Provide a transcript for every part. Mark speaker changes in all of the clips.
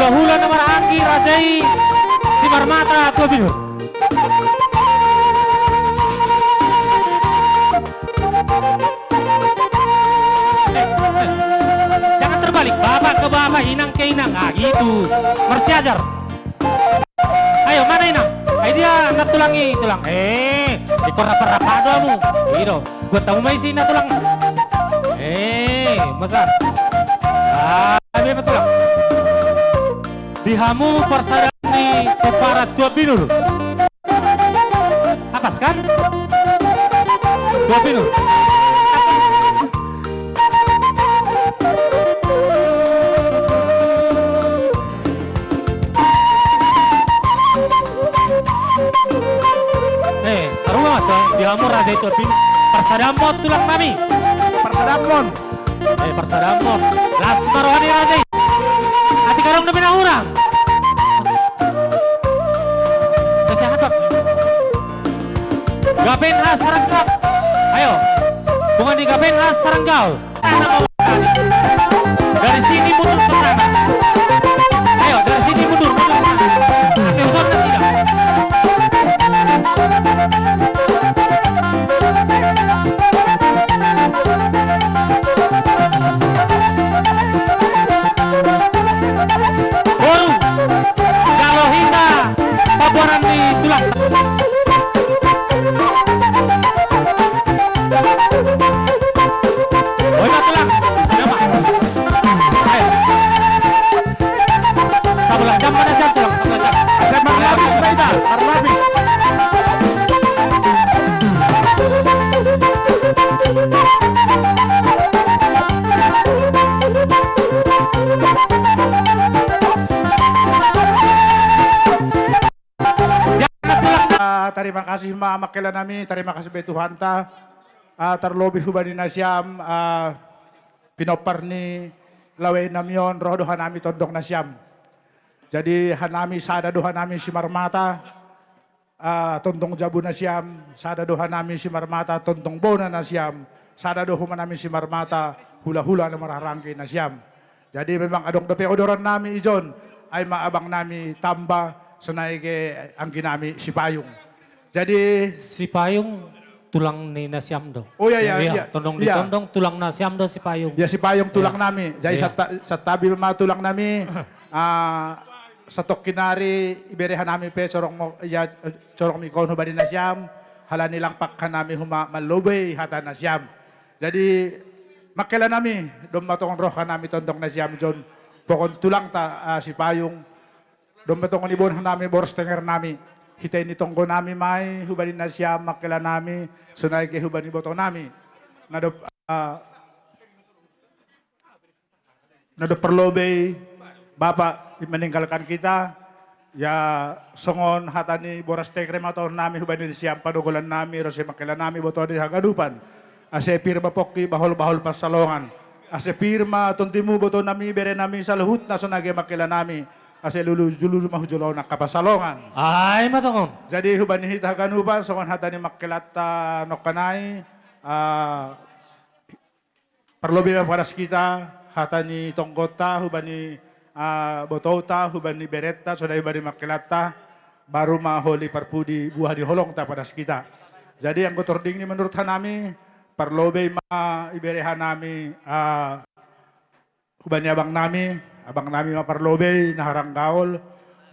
Speaker 1: hula-hula na maranggi rajai si Marmata tua binur. Jangan terbalik, bapak ke bapak, inang ke inang, ah gitu. Mersi ajar. Ayo mana inang? Ayo dia nak tulangi tulang. Ikor rapa-rapa doamu. Gitu. Buat tahu mai sih nak tulang. Besar. Ini betul lah. Dihamu persadani kepada tua binur. Atas kan? Tua binur. Taruh amat tuh. Dihamu raja tua binur. Persadamon tulang mami.
Speaker 2: Persadamon.
Speaker 1: Persadamon. Las marohani raja. Hati karong na pinahurang. Kesehatan. Gaben has saranggaw. Ayo. Bunga di gaben has saranggaw. Dari sini mundur ke sana. Ayo dari sini mundur ke sana. Kasih usul na tidak. Kalau hingga pabuaran di tulang. Oh ini tulang. Nama. Ayo. Sabulah jam mana jam tulang? Sabulah jam.
Speaker 2: Ada Marlabis sepeda. Marlabis. Terima kasih makela nami, terima kasih be Tuhan ta. Terlebih hubani nasyam pinopar ni lawe namion roh doha nami tondong nasyam. Jadi hanami sada doha nami si Marmata tondong jabu nasyam, sada doha nami si Marmata tondong bona nasyam, sada doha nami si Marmata hula-hula na mararangki nasyam. Jadi memang adong dope odoran nami ijon ay maabang nami tamba senai ke angki nami si Payung. Jadi
Speaker 1: Si Payung tulang ni Nasyam do.
Speaker 2: Oh iya.
Speaker 1: Tondong
Speaker 2: Iya.
Speaker 1: ditondong tulang Nasyam do si Payung.
Speaker 2: Ya si Payung tulang
Speaker 1: Iya.
Speaker 2: nami. Jadi
Speaker 1: Iya.
Speaker 2: sa tabi ma tulang nami sa kinari iberehan nami pe corong mo ya corong mi kono badi nasyam hala nilang pakkan nami huma malubay hata nasyam. Jadi makela nami dom matong roh ka nami tondong nasyam jon pokon tulang ta si Payung dom matong ibon nami boros tenger nami. Hitay ni tonggo nami may hubani na siya makila nami sunay ke hubani boto nami nado perlobe Bapak meninggalkan kita ya songon hatani boras tekre maton nami hubani ni siya panugulan nami rose makila nami boto di hagadupan ase pirma pokki bahol pasalongan ase pirma tuntimu boto nami bere nami sa luhut na sunage makila nami ase lulu mahujulaw na kapasalongan.
Speaker 1: Ay matongon.
Speaker 2: Jadi hubani hita kanupan songon hatani makilata nokanay perlobi na paras kita hatani tonggota hubani botota hubani beretta sudah hubani makilata baru maholi parpudi buah di holong ta paras kita. Jadi ang gotording ni menurut hanami perlobi ma iberehan nami hubani abang nami maparlobe na haranggaol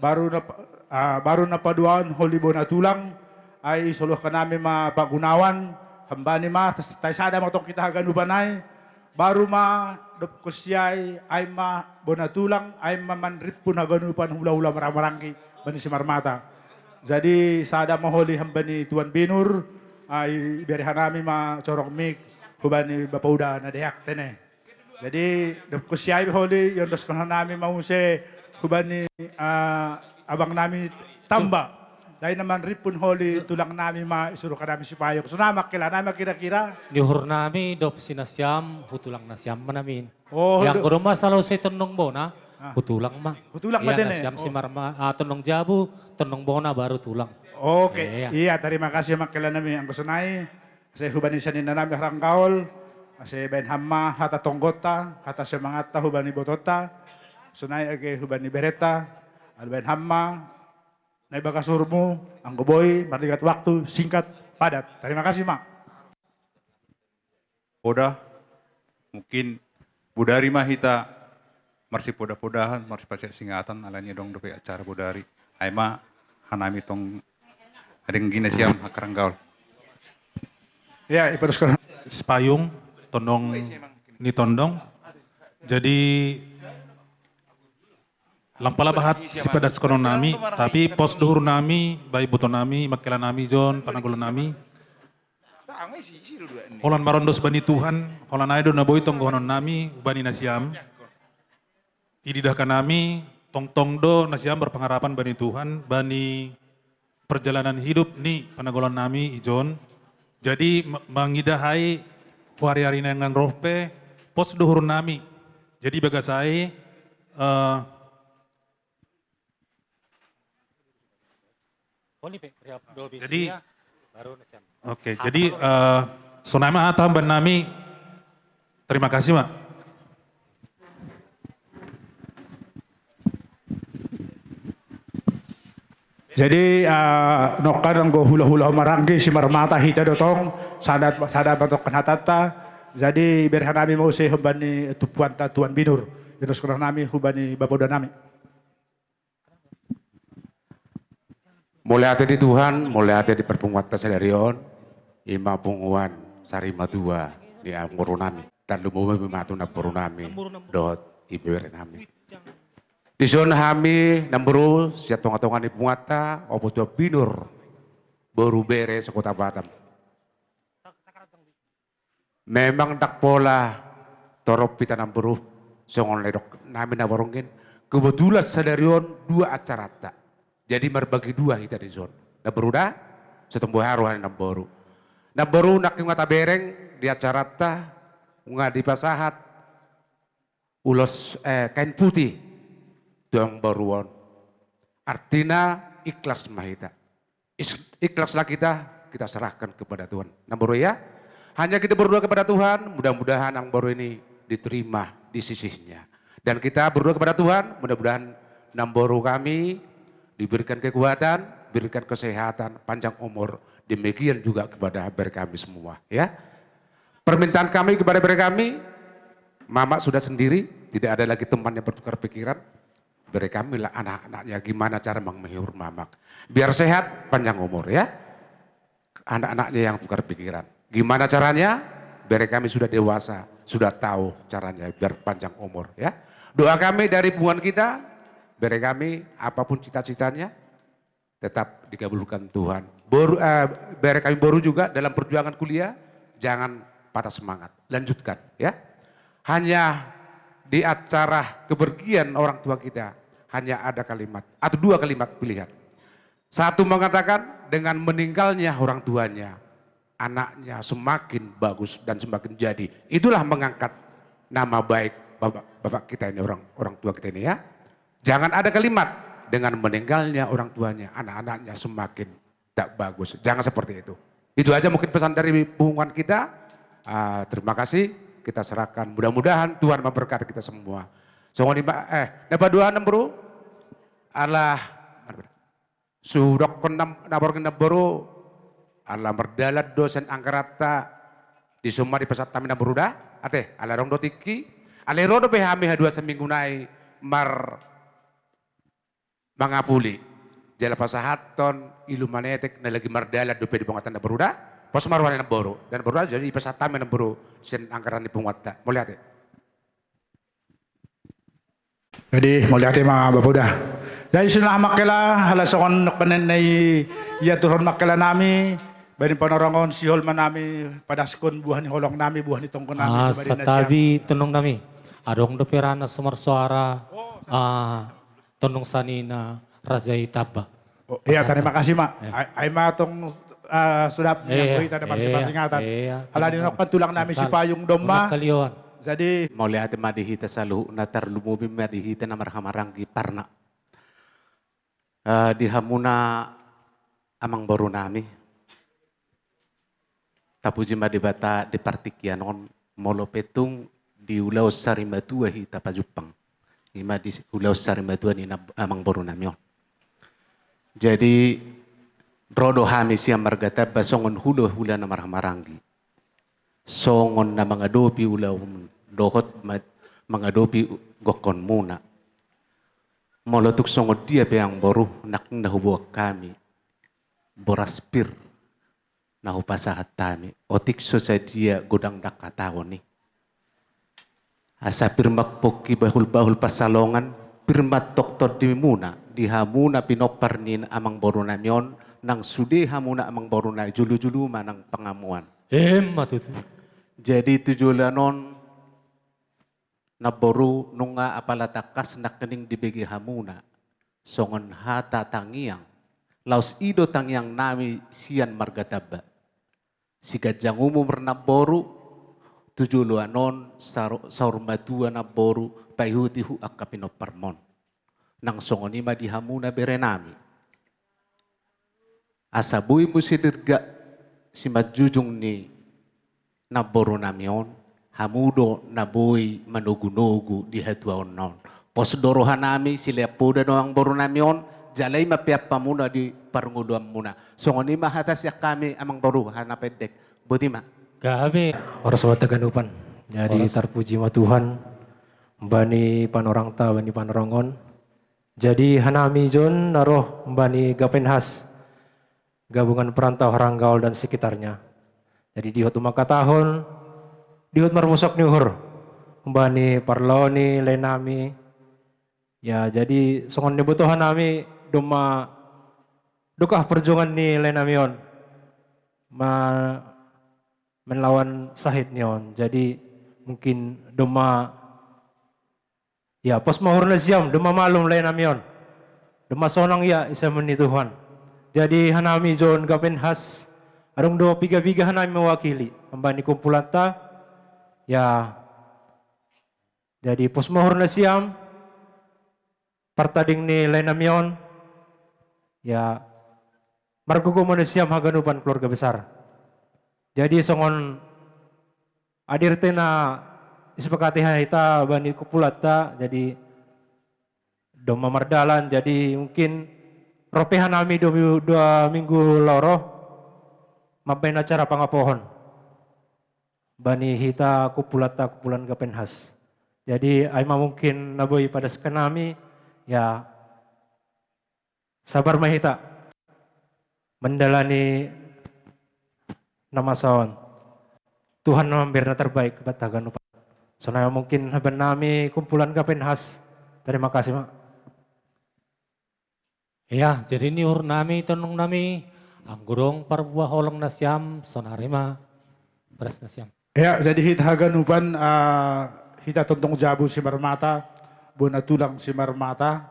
Speaker 2: baru na paduan holibo na tulang ay isuluh ka namin mapagunawan hambani ma tay sada matong kita haganubanay baru ma dop kusyay ay ma bonatulang ay mamanrip pun haganupan hula-hula maramarangki bani si Marmata. Jadi sada maholi hambani Tuan Binur ay berihan namin ma corong mik hubani bapauda na deyak tene. Jadi kusyay holi yung dos kono namin mahuse hubani abang nami tamba. Dahil naman ripun holi tulang namin maisuro ka namin si Payong. So namak kira-kira.
Speaker 1: Dihur nami dop sinasyam hutulang nasyam manamin.
Speaker 2: Oh,
Speaker 1: yang kuno masalah sa tonong bona hutulang ma.
Speaker 2: Hutulang ma din eh.
Speaker 1: Nasyam si tonong jabu tonong bona baru tulang.
Speaker 2: Okay. Iya, terima kasih makila namin ang gusunay. Kasi hubani siya nina namin harangkaol. Kasi ben hamma hata tonggota, hata semangata hubani botota. sunay age huban ni Beretta, alben hamma, na ibagasurmo, ang guboy, mardigat waktu, singkat, padat. Terima kasih, Mak.
Speaker 3: Poda, mungkin budari mah hita marsi poda-podahan, marsi pasya singatan, alanya dong dope acara budari. Aima hanami tong adeng gina siam hakaranggaul.
Speaker 2: Ya, ipteruskan.
Speaker 4: Sepayung, tondong ni tondong. Jadi lampala bahat si pada sekolah nami, tapi pos duhur nami, bayi buton nami, makela nami John, panagulan nami. Holan marondos bani Tuhan, holan aido na boy tong gonon nami, bani nasiam. Ididahkan nami, tong do nasiam berpengharapan bani Tuhan, bani perjalanan hidup ni panagulan nami Ijon. Jadi mengidahai hari-hari nengan rohpe, pos duhur nami. Jadi bagasai, jadi oke, jadi sonama tamban nami, terima kasih Mak.
Speaker 2: Jadi nokan ang hula-hula maranggi si marmata hita dotong sadat batok kanatata. Jadi berhan nami mau se hubani tupuan tuan binur. Terus kurang nami hubani bapoda nami.
Speaker 5: Mulai hati di Tuhan, mulai hati di perpunguatan sadarion, ima punguan sarima dua di angurunami. Dan lumumi mematu na purunami dot ibere nami. Di zona kami namburu sejak tonga-tonga ni punguata, opo tua binur baru bere sekota Batam. Memang dak pola torop pita namburu songon ledok nami nawarongin. Kebetulan sadarion dua acara tak. Jadi merbagi dua kita di zona. Namburu dah, setembuh haruhan namburu. Namburu nak ngata bereng di acara tak, di pasahat, ulos kain putih. Yang baruan. Artinya ikhlas mahita. Ikhlaslah kita serahkan kepada Tuhan. Nombor ya, hanya kita berdoa kepada Tuhan, mudah-mudahan yang baru ini diterima di sisinya. Dan kita berdoa kepada Tuhan, mudah-mudahan namboru kami diberikan kekuatan, diberikan kesehatan, panjang umur. Demikian juga kepada kami semua. Ya, permintaan kami kepada kami, Mama sudah sendiri, tidak ada lagi teman yang bertukar pikiran. Beri kami lah anak-anaknya gimana cara menghibur mamak. Biar sehat, panjang umur ya. Anak-anaknya yang tukar pikiran. Gimana caranya? Beri kami sudah dewasa, sudah tahu caranya biar panjang umur ya. Doa kami dari hubungan kita, beri kami apapun cita-citanya, tetap dikabulkan Tuhan. Beri kami baru juga dalam perjuangan kuliah, jangan patah semangat, lanjutkan ya. Hanya di acara kepergian orang tua kita hanya ada kalimat atau dua kalimat pilihan. Satu mengatakan dengan meninggalnya orang tuanya, anaknya semakin bagus dan semakin jadi. Itulah mengangkat nama baik bapak kita ini, orang tua kita ini ya. Jangan ada kalimat dengan meninggalnya orang tuanya, anak-anaknya semakin tak bagus. Jangan seperti itu. Itu aja mungkin pesan dari hubungan kita. Terima kasih. Kita serahkan, mudah-mudahan Tuhan memberkati kita semua. Songon dapat doa nemburu Allah sudok nabor nemburu Allah merdalat dosen angkarata di semua di pesat kami nemburu dah ate ala rong do tiki ale rodo behami dua seminggu nai mar mangapuli jala pasahaton ilu manetek na lagi merdalat do pe di bongatan nemburu dah. Pas marwan yang baru dan baru aja di pesata yang baru sen angkaran di penguata. Mau lihat ya?
Speaker 2: Jadi mau lihat mga bapuda. Jadi sudah makela halasokon kanen na iya turun makela nami. Bani panorangon si holman nami padaskon buah ni holong nami buah ni tongkon nami.
Speaker 1: Sa tabi tunong nami. Adong do perana sumar suara tunong sanina Raja Itaba.
Speaker 2: Oh, iya terima kasih Mak. Ay matong sudah kita ada masing-masing ingatan. Hala dinokkan tulang namin si Payung Doma. Jadi
Speaker 5: mau lihat madihita salu natar lumubim madihita na marhamaranggi parna. Di hamuna amang baru nami. Tapuji madibata di partikyanon molo petung di ulau sarimatua hita pajupang. ima di Pulau Sarimbatuan ina amang boru namion. Jadi rodo hami siya margataba songon hula na maranggi. Songon na mga dopi ulaw dohot mengadopi gokon muna. Molotuk songo dia beang boru nak nahubuak kami. Boraspir nahupasahat kami. Otik so sa dia godang dakatawon ni. Asa pirmak poki bahul pasalongan. Pirmat doktor di muna. Dihamuna pinoparnin amang boru namion. Nang sudi hamuna amang boru na julu-julu manang pangamuan.
Speaker 1: Matutu.
Speaker 5: Jadi tujulanon na boru nunga apalatakas na kening dibegi hamuna. Songon hata tangiang. Laus ido tangiang nami sian margataba. Si gajang umum na boru. Tujulanon saur matua na boru. Paihuti hu akapinoparmon. Nang songon ima di hamuna berenami. Asabui musidirga si majujung ni na boru namion. Hamudo na boy manugu-nugu di hatuaon non. Pos dorohan nami sila poda noang boru namion. Jalay mapiap pamuna di parunguduan muna. So ngoni mahatas ya kami amang boru hanapedek. Buti ma.
Speaker 1: Gabi.
Speaker 6: Oras wataganupan. Jadi terpuji ma Tuhan. Mbani panorang ta, bani panorangon. Jadi hanami jon naroh mbani gapenhas. Gabungan perantau Haranggaul dan sekitarnya. Jadi di hotu makatahon. Dihut marmusok niuhur. Mbani parlaoni lenami. Ya jadi songon dibutuhan nami duma dukah perjuangan ni lenamion. Melawan sahid nion. Jadi mungkin duma ya pos mahur na siyam duma malum lenamion. Duma sonang ya isa meni Tuhan. Jadi hanami jon gapenhas. Arong do piga-piga hanami mewakili. Mbani kumpulan ta. Ya, jadi posmohor na siyam, partading ni lenamion, ya, margugumo na siyam haganupan keluarga besar. Jadi songon adirte na isepakati ita bani kupulat ta, jadi doma mardalan, jadi mungkin ropehan nami 2 minggu loro, mabain acara pangapohon. Bani hita kupulan gapenhas. Jadi aima mungkin naboy pada sekenami ya sabar mahita mendalani nama sawan. Tuhan memberi terbaik batagan upat. Soalnya mungkin haban nami kumpulan gapenhas. Terima kasih mak.
Speaker 1: Ya, jadi ni nami tonong nami anggurong parbuah holong nasyam sonarima beras nasyam.
Speaker 2: Ya, jadi hita haganupan, hita tontong jabu si marmata, bona tulang si marmata,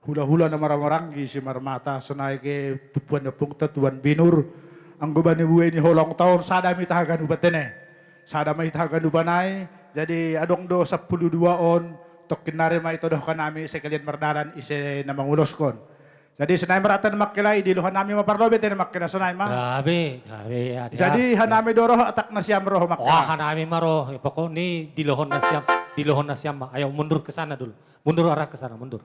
Speaker 2: hula-hula na maramaranggi si marmata, sonay ke tupuan na pungta, tuan binur, ang guban ni buhay ni holong taon, sada may haganupan din sada may haganupan ay, jadi adong do 12 on, tokin na rin ito do kanami sa kalian mardalan, isi na mangulos kon. Jadi senay maratan makilay, diluhan namin maparlobe, tayo makilay sunay ma.
Speaker 1: Gabi.
Speaker 2: Jadi hanami doroh atak na siyam roh makilay.
Speaker 1: Wah, hanami maro. Pokok ni dilohon na siyam. Ayo mundur ke sana dulu. Mundur arah ke sana, mundur.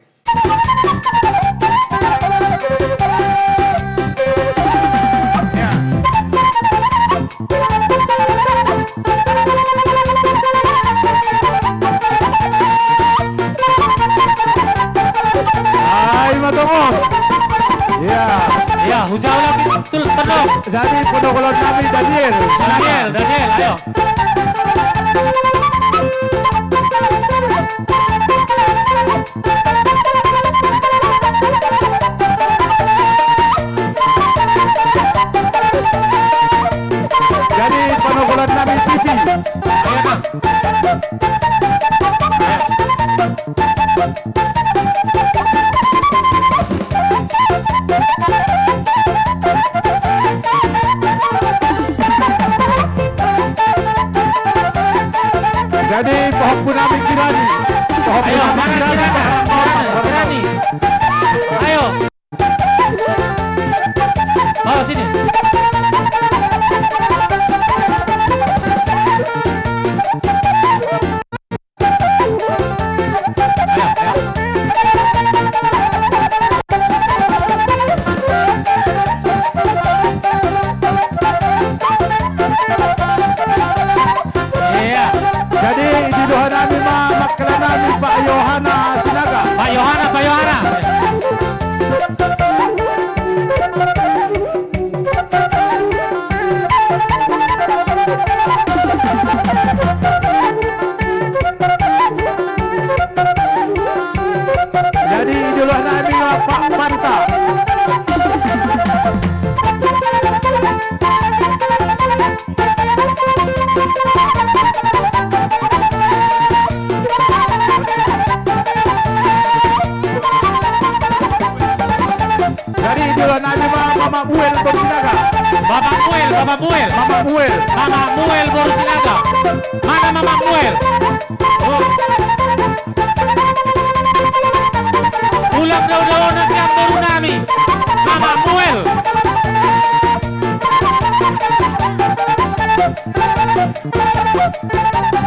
Speaker 2: Ya. Ay, matungong. Ya.
Speaker 1: Ya, hujau lagi. Tenang.
Speaker 2: Jadi penukulan kami Daniel.
Speaker 1: Daniel, ayo.
Speaker 2: Jadi penukulan kami TV.
Speaker 1: Ayo, Bang.
Speaker 2: Jadi pohon punami kirani. Pohon
Speaker 1: Ayo,
Speaker 2: punami
Speaker 1: mana kirani? Ayo. Bawa sini. Iya.
Speaker 2: Jadi idiluhan namin mga makkalan namin Pak Yohana Sinaga.
Speaker 1: Pak Yohana, Pak Yohana.
Speaker 2: Jadi idiluhan namin mga Pak Panta. Jadi idiluhan namin mga Mama Buel Bersinaga.
Speaker 1: Bapak Muel, Bapak Muel.
Speaker 2: Mama Buel.
Speaker 1: Mama Muel Borsinaga. Mana Mama Muel? Oh. Ulang daw na siya baru nami. Mama Muel.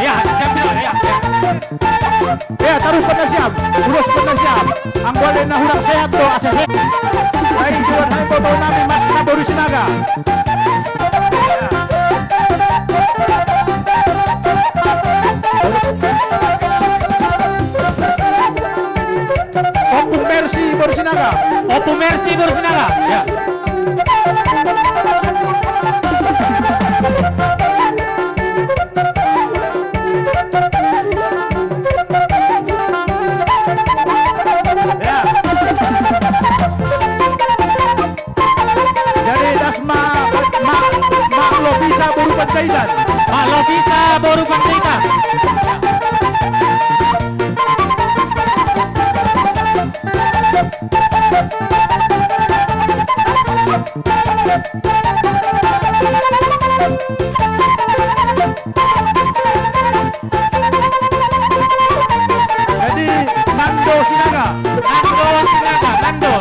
Speaker 1: Ya, siap dulu ya.
Speaker 2: Ya, taruh pada siap. Urus pada siap. Ang boleh na hurang sehat to ACC. Ay, idiluhan namin boto namin Mas na Borsinaga. Opung Mercy Borsinaga.
Speaker 1: Opo Mercy Borsinaga. Ya.
Speaker 2: Ya. Jadi dasma mak lo bisa buru pencairan.
Speaker 1: Pak Lovisa baru Pandita.
Speaker 2: Jadi Nando Sinaga.
Speaker 1: Nando Sinaga, Nando.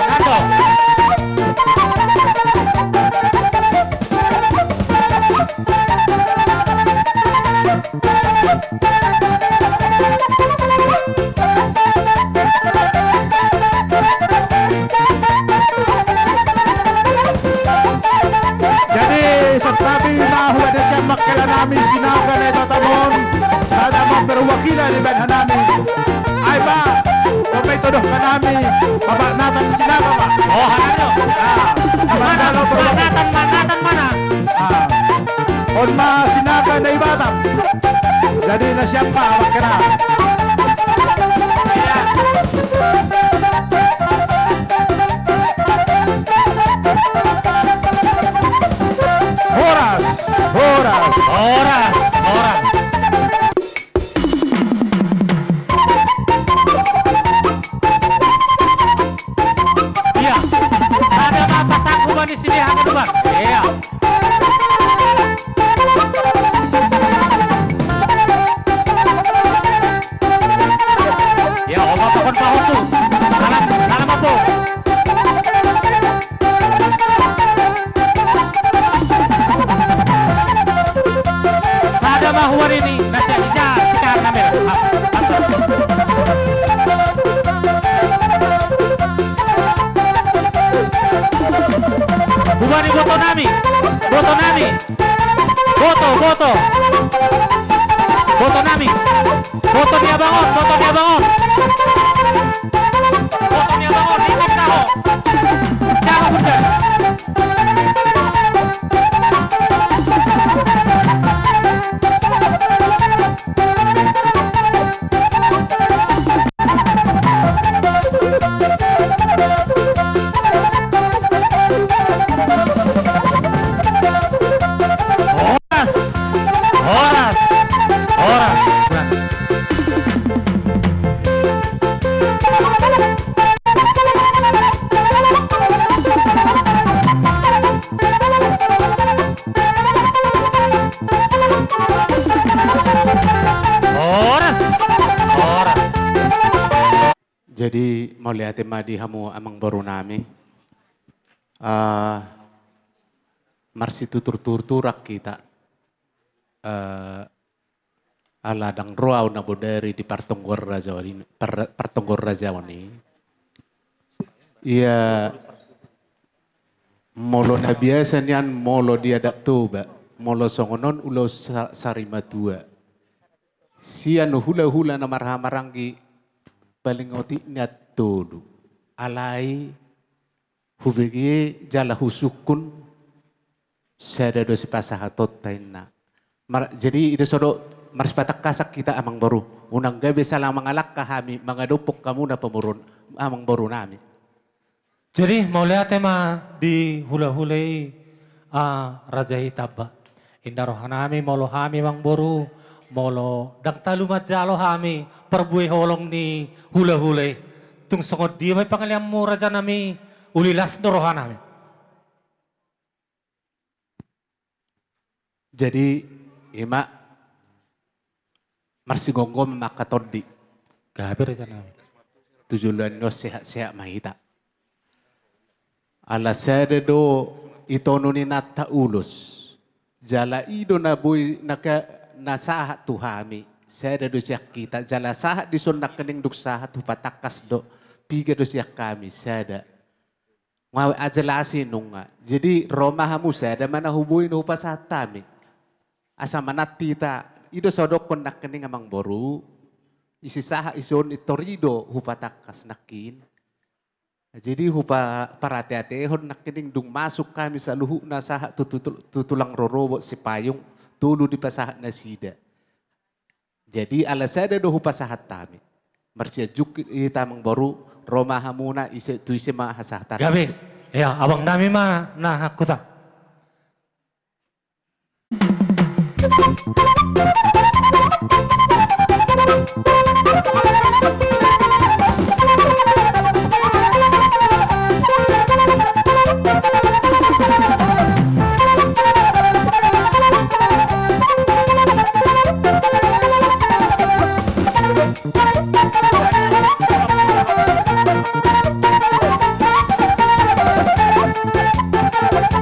Speaker 2: Jadi setabi mahu ada siya makala namin Sinaga na itatamon. Sana maperwakilan ni Banhan namin. Ay ba, kung may tuduh ka namin, mabanatan Sinaga ba?
Speaker 1: Oh, Hanano. Mana?
Speaker 2: Abandalo perwakilan.
Speaker 1: Manatan mana?
Speaker 2: On ma Sinaga na ibatang. Jadi na siya pa, makala.
Speaker 1: Iya.
Speaker 2: Horas, horas.
Speaker 1: Orang. Iya. Sada mapasang ko ba ni sinihan ko ba? Iya. Ya, oma pakon pa ako. Salam po. Sada mahuwan ini nasa ija sikar namin. Bubani boto nami. Boto nami. Boto. Boto nami. Boto niya bangon. Boto niya bangon. Isip na ho. Siya mo dyan.
Speaker 5: Jadi mau lihat madi hamu amang baru nami. Marsi tutur turak kita. Aladang roaw na bodari di Partonggor Raja ini, Partonggor Raja ini. Iya, molo na biasa niyan molo dia dak tuba, molo songonon ulo sarima tua. Sian hula-hula na marhamaranggi paling oti niat todo. Alai hubegi jala husukun sada do si pasahatot taina. Jadi ide sodok maris patak kasak kita amang baru. Unang gabi salang mangalak kami, mga dupok kamu na pamurun, amang baru nami.
Speaker 6: Jadi mau lihat tema di hula-hulai Raja Hitaba. Indaro hanami molo hami mang boru, molo dang talumat jalo hami, perbuih holong ni hula-hulai. Tung songod dia may pangaliam mo raja nami, ulilas doro hanami.
Speaker 5: Jadi ima marsigonggo makatodi.
Speaker 6: Gabi raja nami.
Speaker 5: Tujuan no sehat-sehat mahita. Ala sada do itono ni nata ulus. Jala ido na boy naka nasahat tu hami. Sada do siya kita. Jala sahat di son nakaning duk sahat tu patakas do. Piga do siya kami sada. Ngawe ajalasi nunga. Jadi romahamu sada mana hubuin hupasahat tami. Asa manatita. Ido sodok kon nakaning amang boru. Isi saha ison itorido hupatakas nakin. Jadi hupa parate-atehon nakining dung masuk kami sa luhu na saha tutulang rorobo si payung tulu di pasahat na sida. Jadi alasada do hupa sahat tami. Marsya juk itamang baru Roma hamuna isi tu isi mahasahatan.
Speaker 6: Gabi, ya abang nami mah nah hakuta.
Speaker 7: Thank you.